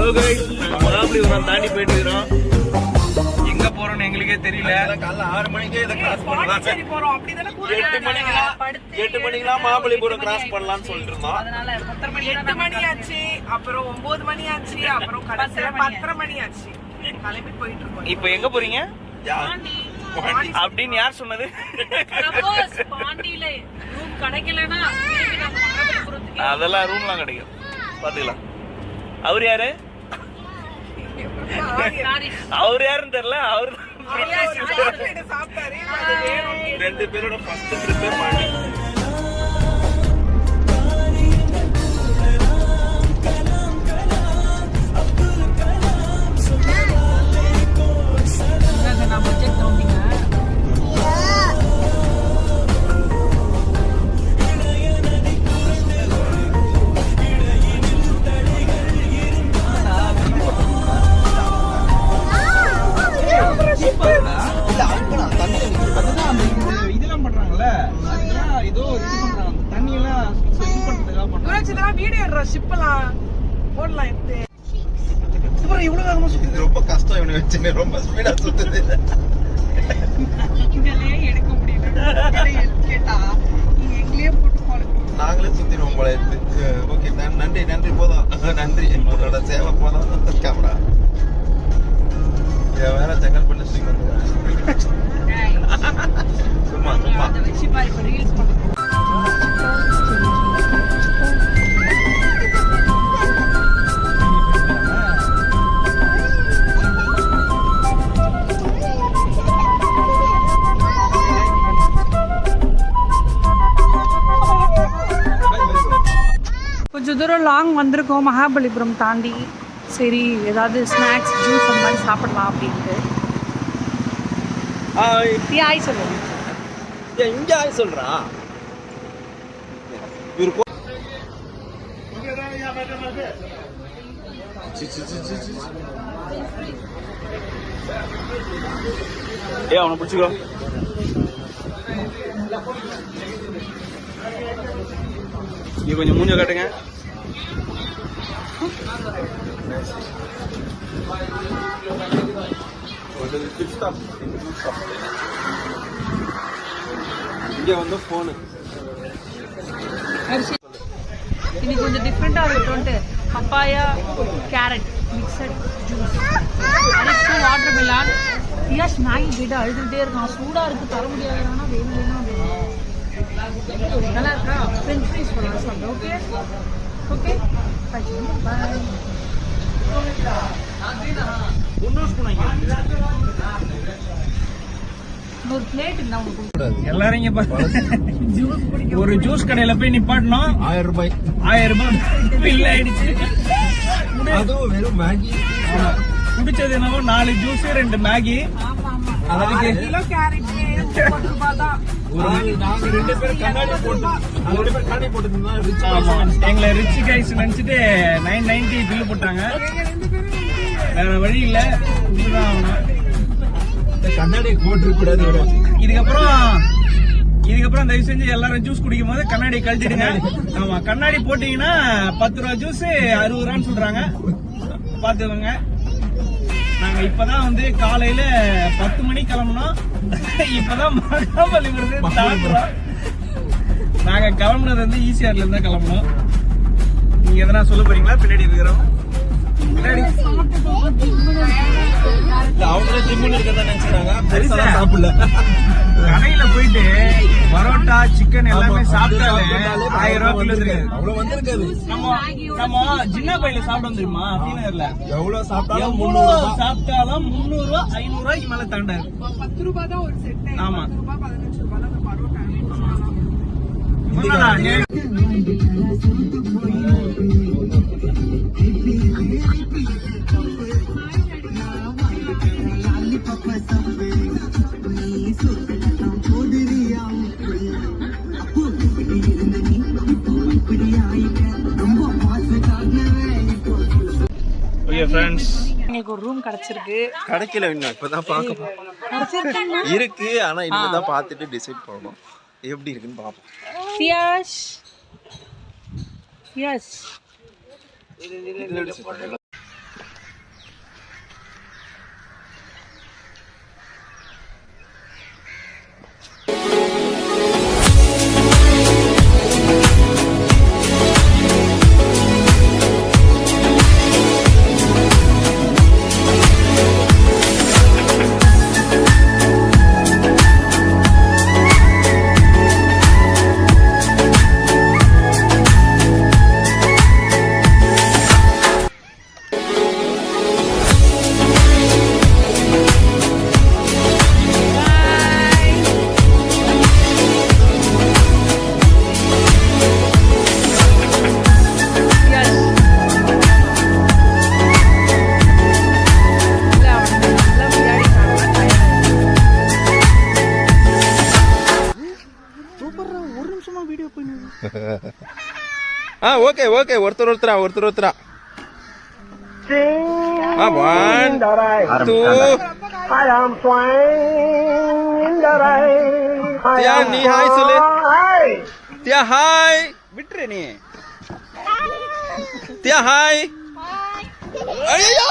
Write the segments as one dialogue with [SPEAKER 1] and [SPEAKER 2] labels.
[SPEAKER 1] மகாபலிபுரம் தாண்டி போயிட்டு இருக்கிறோம். எங்க போறோம்னு எங்களுக்கே தெரியல. காலைல 6 மணிக்கே இதை கிராஸ் பண்ணலாம். 8 மணிக்கெல்லாம் மகாபலிபுரம் கிராஸ் பண்ணலாம்னு சொல்லிட்டு இருந்தோம்.
[SPEAKER 2] 8 மணி ஆச்சு, அப்புறம் 9 மணி ஆச்சு, அப்புறம் கடைசியா 10 மணி ஆச்சு. கிளம்பி போயிட்டு இருக்கோம்.
[SPEAKER 1] இப்போ எங்க போறீங்க அப்படின்னு யார் சொன்னது? அதெல்லாம் ரூம்லாம் கிடைக்கும், பாத்துக்கலாம். அவர் யாரு? அவர் யாருன்னு தெரியல. அவர் 2 பேரோட ஃபர்ஸ்ட் ப்ரிப்பேர் பண்ணி ரொம்ப கஷ்டம். இவனை வச்சு ரொம்ப ஸ்பீடா சுத்துது.
[SPEAKER 2] எடுக்க முடியல.
[SPEAKER 1] நாங்களே சுத்திடுவோம் போல இருக்கு. ஓகே, நன்றி நன்றி, போதும் நன்றி. உங்களோட சேவை போதும். கேமரா வேற செங்கல் பண்ணி சும்மா சும்மா.
[SPEAKER 2] கொஞ்சம் தூரம் லாங் வந்திருக்கோம் மகாபலிபுரம் தாண்டி. சரி, ஏதாவது ஸ்நாக்ஸ் ஜூஸ் அந்த மாதிரி சாப்பிடலாம் அப்படின்ட்டு. ஆய் சொல்லுங்க.
[SPEAKER 1] இங்க ஆய் சொல்றா. அவனை பிடிச்சிக்கோ. நீ கொஞ்சம் மூஞ்ச காட்டுங்க. இங்க வந்து போனு
[SPEAKER 2] இன்னைக்கு கொஞ்சம் டிஃப்ரெண்டா இருக்கும்ட்டு பப்பாயா கேரட் மிக்சட் ஜூஸ், அதுக்கு வாட்டர் மெலான். பியாஸ் மேகி கேட்டு அழுதுகிட்டே இருக்கான். சூடா இருக்கு, தர முடியாது. ஆனால் வேணும் வேணும் நல்லா இருக்கா? ஃப்ரெஞ்ச் ஃப்ரைஸ் பண்ணலாம் சொல்றேன். ஓகே ஓகே, பாய்.
[SPEAKER 1] எல்லாரும் இங்க ஒரு ஜூஸ் கடையில போய் நிப்பாட்டணும். 1000 ரூபாய் பில் ஆயிடுச்சு. அதுவும் வெறும் மேகி. குடிச்சது என்னவோ 4 ஜூஸ் 2 மேகி. அதுக்கு கிலோ கேரட் 30 ரூபாய் தான். நாங்க 2 பேரும் கண்ணாடி போட்டு எங்களை ரிச் கைஸ் நினைச்சிட்டு 990 பில் போட்டாங்க. வேற வழி இல்ல, கண்ணாடி போட்டு கூடாது. இதுக்கப்புறம் தயவு செஞ்சு எல்லாரும் ஜூஸ் குடிக்கும் போது கண்ணாடி கழட்டிடுங்க. ஆமா, கண்ணாடி போட்டீங்கன்னா 10 ரூபா ஜூஸ் 60 ரூபான்னு சொல்றாங்க, பாத்துக்கோங்க. நாங்க இப்பதான் வந்து காலையில 10 மணிக்கு கிளம்பணும். இப்பதான் மகாபலிபுரத்து தாண்டுறோம். நாங்க கிளம்புனது வந்து ஈசிஆர்ல இருந்தா கிளம்பணும். நீங்க எதனா சொல்ல போறீங்களா? பின்னாடி இருக்கிறோம். அவங்களே ஜிம்முன்னு இருக்கிறதா நினைச்சாங்க. சாப்பிடல. கடையில போயிட்டு பரோட்டா சிக்கன் எல்லாமே சாப்பிட்டாலே 1000 ரூபாய் கிலோ. அவ்வளவு வந்திருக்காது. நம்ம சின்ன பையில சாப்பிட தெரியுமா? டீனர்ல எவ்வளவு சாப்பிட்டாலும் 300 ரூபா 500 ரூபாய்க்கு மேல தாண்டாது.
[SPEAKER 2] 10 ரூபாய் தான் ஒரு செட்.
[SPEAKER 1] ஆமா,
[SPEAKER 2] 15 ரூபாய் தான் பரோட்டா. எங்களுக்கு ஒரு ரூம் கிடைச்சிருக்கு.
[SPEAKER 1] கிடைக்கல இன்னும், இப்பதான் பார்க்க இருக்கு. ஆனா இப்பதான் பார்த்துட்டு டிசைட் பண்ணணும் எப்படி இருக்குன்னு பார்ப்போம்.
[SPEAKER 3] ஓகே ஓகே ஒருத்தர் ஒருத்தரா 1 2 தியா நீ ஹாய் சொல்லு தியா ஹாய் விட்டுரு நீ தியா ஹாய் ஐயோ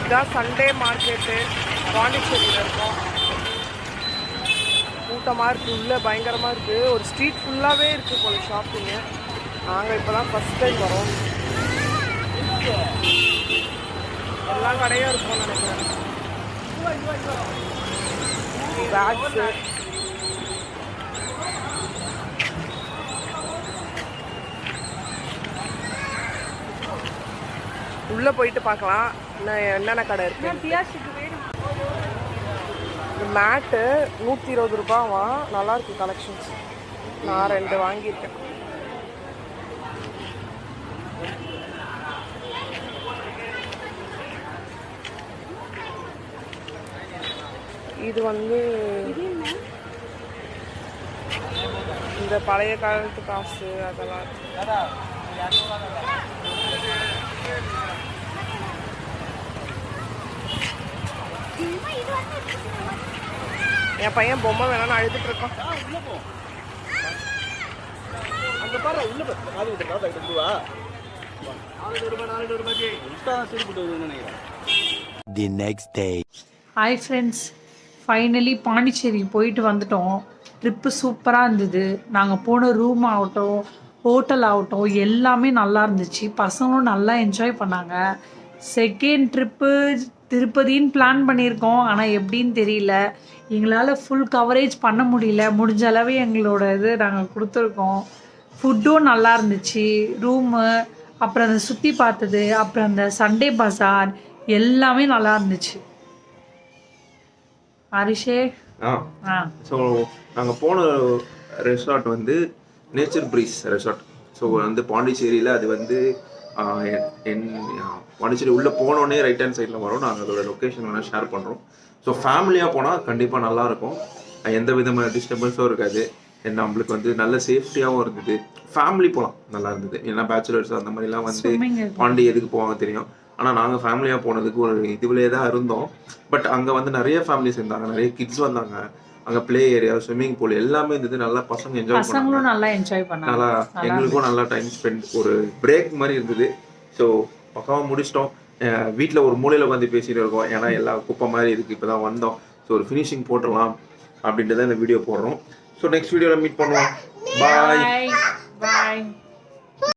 [SPEAKER 4] இதான் சண்டே மார்க்கெட்டு பாண்டிச்சேரியில் இருக்கோம். கூட்டமாக இருக்குது, உள்ளே பயங்கரமாக இருக்குது. ஒரு ஸ்ட்ரீட் ஃபுல்லாகவே இருக்குது போல ஷாப்பிங்கு. நாங்கள் இப்போ தான் ஃபஸ்ட் டைம் வரோம். எல்லா கடையும் இருக்கும் நினைக்கிறேன். பேக்ஸு உள்ளே போயிட்டு பார்க்கலாம் என்னென்ன கடை இருக்கு. இந்த மேட்டு 120 ரூபாவா, நல்லாயிருக்கு கலெக்ஷன்ஸ். நான் 2 வாங்கியிருக்கேன். இது வந்து இந்த பழைய காலத்து காசு அதெல்லாம். என் பையன் பொம்மை வேணாம்னு அழுதுட்டு இருக்கான்.
[SPEAKER 5] The next day.
[SPEAKER 2] Hi friends, finally பாண்டிச்சேரிக்கு போயிட்டு வந்துட்டோம். ட்ரிப்பு சூப்பராக இருந்தது. நாங்கள் போன ரூம் ஆகட்டும், ஹோட்டல் ஆகட்டும், எல்லாமே நல்லா இருந்துச்சு. பசங்களும் நல்லா என்ஜாய் பண்ணாங்க. செகண்ட் ட்ரிப்பு திருப்பதின்னு பிளான் பண்ணியிருக்கோம். ஆனால் எப்படின்னு தெரியல, எங்களால் ஃபுல் கவரேஜ் பண்ண முடியல. முடிஞ்ச அளவு எங்களோட இது நாங்கள் கொடுத்துருக்கோம். ஃபுட்டும் நல்லா இருந்துச்சு. ரூமு, அப்புறம் அந்த சுற்றி பார்த்தது, அப்புறம் அந்த சண்டே பஜார் எல்லாமே நல்லா இருந்துச்சு. ஹரிஷே
[SPEAKER 3] ஸோ நாங்கள் போன ரெசார்ட் வந்து நேச்சர் ப்ரீஸ் ரெசார்ட். ஸோ வந்து பாண்டிச்சேரியில் அது வந்து பாண்டிச்சேரி உள்ளே போனோடனே ரைட் ஹேண்ட் சைடில் வரும். நாங்கள் அதோட லொக்கேஷன் வேணால் ஷேர் பண்ணுறோம். ஸோ ஃபேமிலியாக போனால் கண்டிப்பாக நல்லாயிருக்கும். எந்த விதமான டிஸ்டர்பன்ஸும் இருக்காது. நம்மளுக்கு வந்து நல்ல சேஃப்டியாகவும் இருந்தது. ஃபேமிலி போகலாம், நல்லா இருந்தது. ஏன்னா பேச்சுலர்ஸ் அந்த மாதிரிலாம் வந்து பாண்டி எதுக்கு போவாங்க தெரியும். ஆனால் நாங்கள் ஃபேமிலியாக போனதுக்கு ஒரு இதுவிலே தான் இருந்தோம். பட் அங்கே வந்து நிறைய ஃபேமிலிஸ் இருந்தாங்க, நிறைய கிட்ஸ் வந்தாங்க. அங்கே ப்ளே ஏரியா, ஸ்விம்மிங் பூல் எல்லாமே இருந்தது. நல்லா பசங்க என்ஜாய் பண்ணாங்க. நல்லா எங்களுக்கும் நல்லா டைம் ஸ்பெண்ட், ஒரு பிரேக் மாதிரி இருந்தது. ஸோ பக்காவாக முடிச்சிட்டோம். வீட்டில் ஒரு மூலையில் வந்து பேசிட்டு இருக்கோம். ஏன்னா எல்லா குப்பை மாதிரி இருக்குது. இப்போ தான் வந்தோம். ஸோ ஒரு ஃபினிஷிங் போட்டுடலாம் அப்படின்ட்டு தான் இந்த வீடியோ போடுறோம். ஸோ நெக்ஸ்ட் வீடியோவில் மீட் பண்ணுவோம். பாய்.